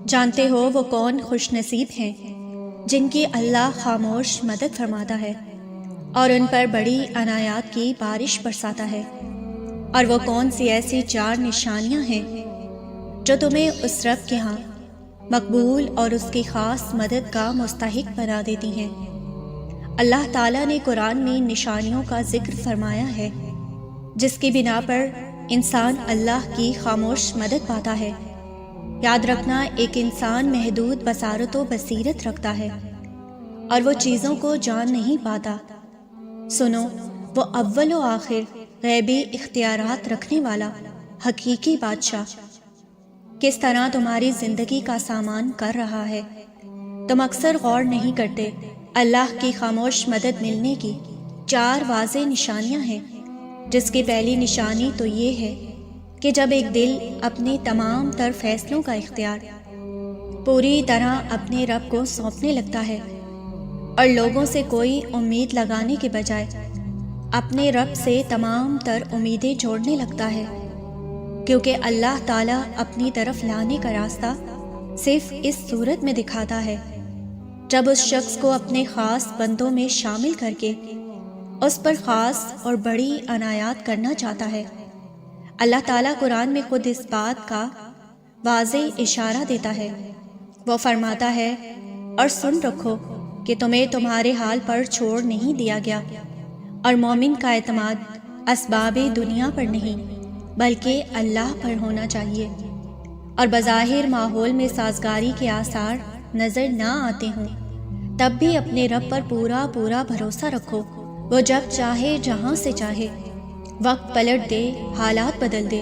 جانتے ہو وہ کون خوش نصیب ہیں جن کی اللہ خاموش مدد فرماتا ہے اور ان پر بڑی عنایات کی بارش برساتا ہے۔ اور وہ کون سی ایسی 4 نشانیاں ہیں جو تمہیں اس رب کے ہاں مقبول اور اس کی خاص مدد کا مستحق بنا دیتی ہیں۔ اللہ تعالیٰ نے قرآن میں نشانیوں کا ذکر فرمایا ہے جس کی بنا پر انسان اللہ کی خاموش مدد پاتا ہے۔ یاد رکھنا، ایک انسان محدود بصارت و بصیرت رکھتا ہے اور وہ چیزوں کو جان نہیں پاتا۔ سنو، وہ اول و آخر غیبی اختیارات رکھنے والا حقیقی بادشاہ کس طرح تمہاری زندگی کا سامان کر رہا ہے۔ تم اکثر غور نہیں کرتے۔ اللہ کی خاموش مدد ملنے کی 4 واضح نشانیاں ہیں، جس کی پہلی نشانی تو یہ ہے کہ جب ایک دل اپنے تمام تر فیصلوں کا اختیار پوری طرح اپنے رب کو سونپنے لگتا ہے اور لوگوں سے کوئی امید لگانے کے بجائے اپنے رب سے تمام تر امیدیں جوڑنے لگتا ہے، کیونکہ اللہ تعالیٰ اپنی طرف لانے کا راستہ صرف اس صورت میں دکھاتا ہے جب اس شخص کو اپنے خاص بندوں میں شامل کر کے اس پر خاص اور بڑی عنایات کرنا چاہتا ہے۔ اللہ تعالیٰ قرآن میں خود اس بات کا واضح اشارہ دیتا ہے۔ وہ فرماتا ہے، اور سن رکھو کہ تمہیں تمہارے حال پر چھوڑ نہیں دیا گیا، اور مومن کا اعتماد اسباب دنیا پر نہیں بلکہ اللہ پر ہونا چاہیے، اور بظاہر ماحول میں سازگاری کے آثار نظر نہ آتے ہوں تب بھی اپنے رب پر پورا بھروسہ رکھو۔ وہ جب چاہے جہاں سے چاہے وقت پلٹ دے، حالات بدل دے،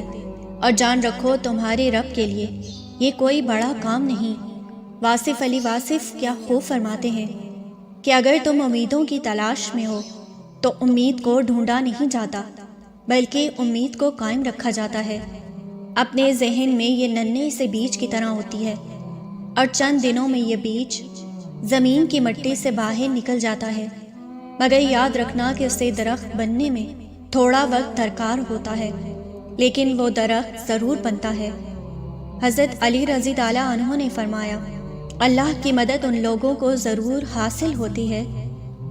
اور جان رکھو تمہارے رب کے لیے یہ کوئی بڑا کام نہیں۔ واصف علی واصف کیا خوب فرماتے ہیں کہ اگر تم امیدوں کی تلاش میں ہو تو امید کو ڈھونڈا نہیں جاتا بلکہ امید کو قائم رکھا جاتا ہے۔ اپنے ذہن میں یہ ننھے سے بیج کی طرح ہوتی ہے اور چند دنوں میں یہ بیج زمین کی مٹی سے باہر نکل جاتا ہے، مگر یاد رکھنا کہ اسے درخت بننے میں تھوڑا وقت درکار ہوتا ہے، لیکن وہ درخت ضرور بنتا ہے۔ حضرت علی رضی اللہ عنہ نے فرمایا، اللہ کی مدد ان لوگوں کو ضرور حاصل ہوتی ہے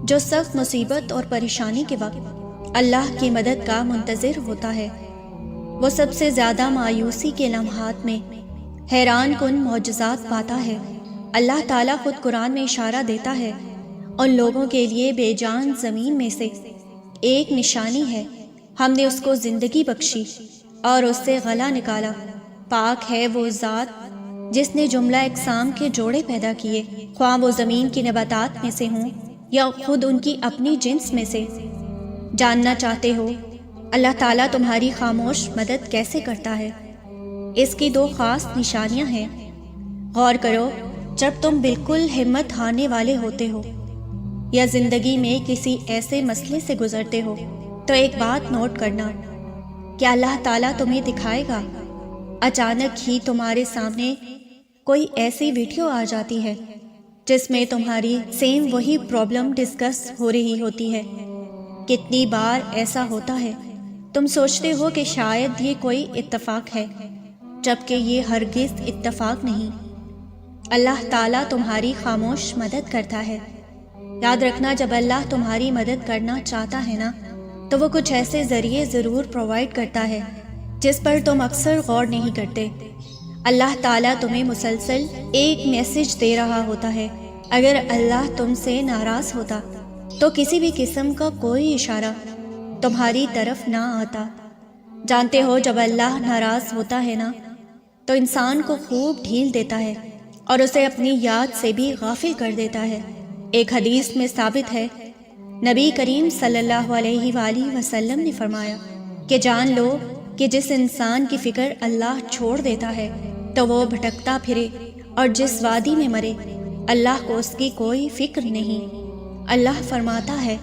جو سخت مصیبت اور پریشانی کے وقت اللہ کی مدد کا منتظر ہوتا ہے۔ وہ سب سے زیادہ مایوسی کے لمحات میں حیران کن معجزات پاتا ہے۔ اللہ تعالیٰ خود قرآن میں اشارہ دیتا ہے، ان لوگوں کے لیے بے جان زمین میں سے ایک نشانی ہے، ہم نے اس کو زندگی بخشی اور اس سے غلہ نکالا۔ پاک ہے وہ ذات جس نے جملہ اقسام کے جوڑے پیدا کیے، خواہ وہ زمین کی نباتات میں سے ہوں یا خود ان کی اپنی جنس میں سے۔ جاننا چاہتے ہو اللہ تعالیٰ تمہاری خاموش مدد کیسے کرتا ہے؟ اس کی 2 خاص نشانیاں ہیں۔ غور کرو، جب تم بالکل ہمت ہارنے والے ہوتے ہو یا زندگی میں کسی ایسے مسئلے سے گزرتے ہو تو ایک بات نوٹ کرنا کہ اللہ تعالیٰ تمہیں دکھائے گا۔ اچانک ہی تمہارے سامنے کوئی ایسی ویڈیو آ جاتی ہے جس میں تمہاری سیم وہی پرابلم ڈسکس ہو رہی ہوتی ہے۔ کتنی بار ایسا ہوتا ہے تم سوچتے ہو کہ شاید یہ کوئی اتفاق ہے، جبکہ یہ ہرگز اتفاق نہیں، اللہ تعالیٰ تمہاری خاموش مدد کرتا ہے۔ یاد رکھنا، جب اللہ تمہاری مدد کرنا چاہتا ہے نا تو وہ کچھ ایسے ذریعے ضرور پرووائڈ کرتا ہے جس پر تم اکثر غور نہیں کرتے۔ اللہ تعالیٰ تمہیں مسلسل ایک میسج دے رہا ہوتا ہے۔ اگر اللہ تم سے ناراض ہوتا تو کسی بھی قسم کا کوئی اشارہ تمہاری طرف نہ آتا۔ جانتے ہو، جب اللہ ناراض ہوتا ہے نا تو انسان کو خوب ڈھیل دیتا ہے اور اسے اپنی یاد سے بھی غافل کر دیتا ہے۔ ایک حدیث میں ثابت ہے، نبی کریم صلی اللہ علیہ وآلہ وسلم نے فرمایا کہ جان لو کہ جس انسان کی فکر اللہ چھوڑ دیتا ہے تو وہ بھٹکتا پھرے، اور جس وادی میں مرے اللہ کو اس کی کوئی فکر نہیں۔ اللہ فرماتا ہے،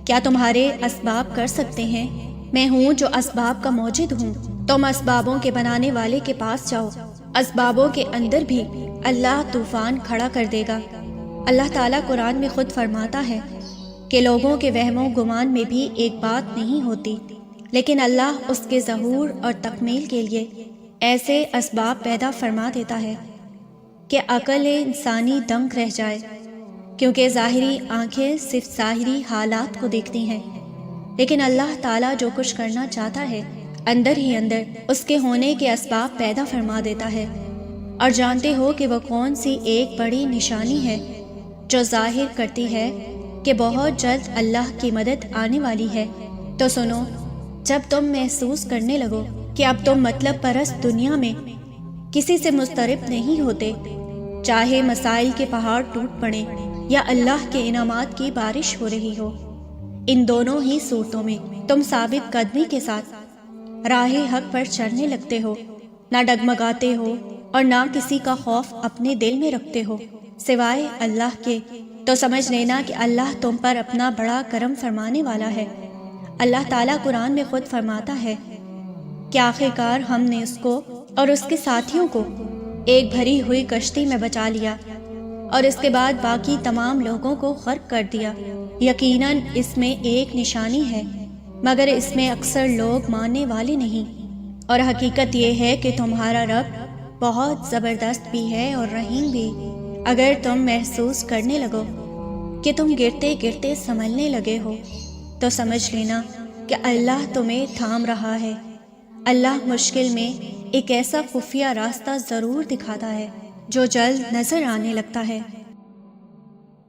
کیا تمہارے اسباب کر سکتے ہیں؟ میں ہوں جو اسباب کا موجد ہوں۔ تم اسبابوں کے بنانے والے کے پاس جاؤ، اسبابوں کے اندر بھی اللہ طوفان کھڑا کر دے گا۔ اللہ تعالیٰ قرآن میں خود فرماتا ہے کہ لوگوں کے وہم و گمان میں بھی ایک بات نہیں ہوتی، لیکن اللہ اس کے ظہور اور تکمیل کے لیے ایسے اسباب پیدا فرما دیتا ہے کہ عقل انسانی دنگ رہ جائے، کیونکہ ظاہری آنکھیں صرف ظاہری حالات کو دیکھتی ہیں، لیکن اللہ تعالیٰ جو کچھ کرنا چاہتا ہے اندر ہی اندر اس کے ہونے کے اسباب پیدا فرما دیتا ہے۔ اور جانتے ہو کہ وہ کون سی ایک بڑی نشانی ہے جو ظاہر کرتی ہے کہ بہت جلد اللہ کی مدد آنے والی ہے۔ تو سنو، جب تم محسوس کرنے لگو کہ اب تم مطلب پرست دنیا میں کسی سے مضطرب نہیں ہوتے، چاہے مسائل کے پہاڑ ٹوٹ پڑیں یا اللہ کے انعامات کی بارش ہو رہی ہو، ان دونوں ہی صورتوں میں تم ثابت قدمی کے ساتھ راہ حق پر چلنے لگتے ہو، نہ ڈگمگاتے ہو اور نہ کسی کا خوف اپنے دل میں رکھتے ہو سوائے اللہ کے۔ تو سمجھ لینا کہ اللہ تم پر اپنا بڑا کرم فرمانے والا ہے۔ اللہ تعالیٰ قرآن میں خود فرماتا ہے کہ آخر کار ہم نے اس کو اور اس کے ساتھیوں کو ایک بھری ہوئی کشتی میں بچا لیا اور اس کے بعد باقی تمام لوگوں کو غرق کر دیا۔ یقیناً اس میں ایک نشانی ہے، مگر اس میں اکثر لوگ ماننے والے نہیں۔ اور حقیقت یہ ہے کہ تمہارا رب بہت زبردست بھی ہے اور رحیم بھی۔ اگر تم محسوس کرنے لگو کہ تم گرتے گرتے سنبھلنے لگے ہو تو سمجھ لینا کہ اللہ تمہیں تھام رہا ہے۔ اللہ مشکل میں ایک ایسا خفیہ راستہ ضرور دکھاتا ہے جو جلد نظر آنے لگتا ہے۔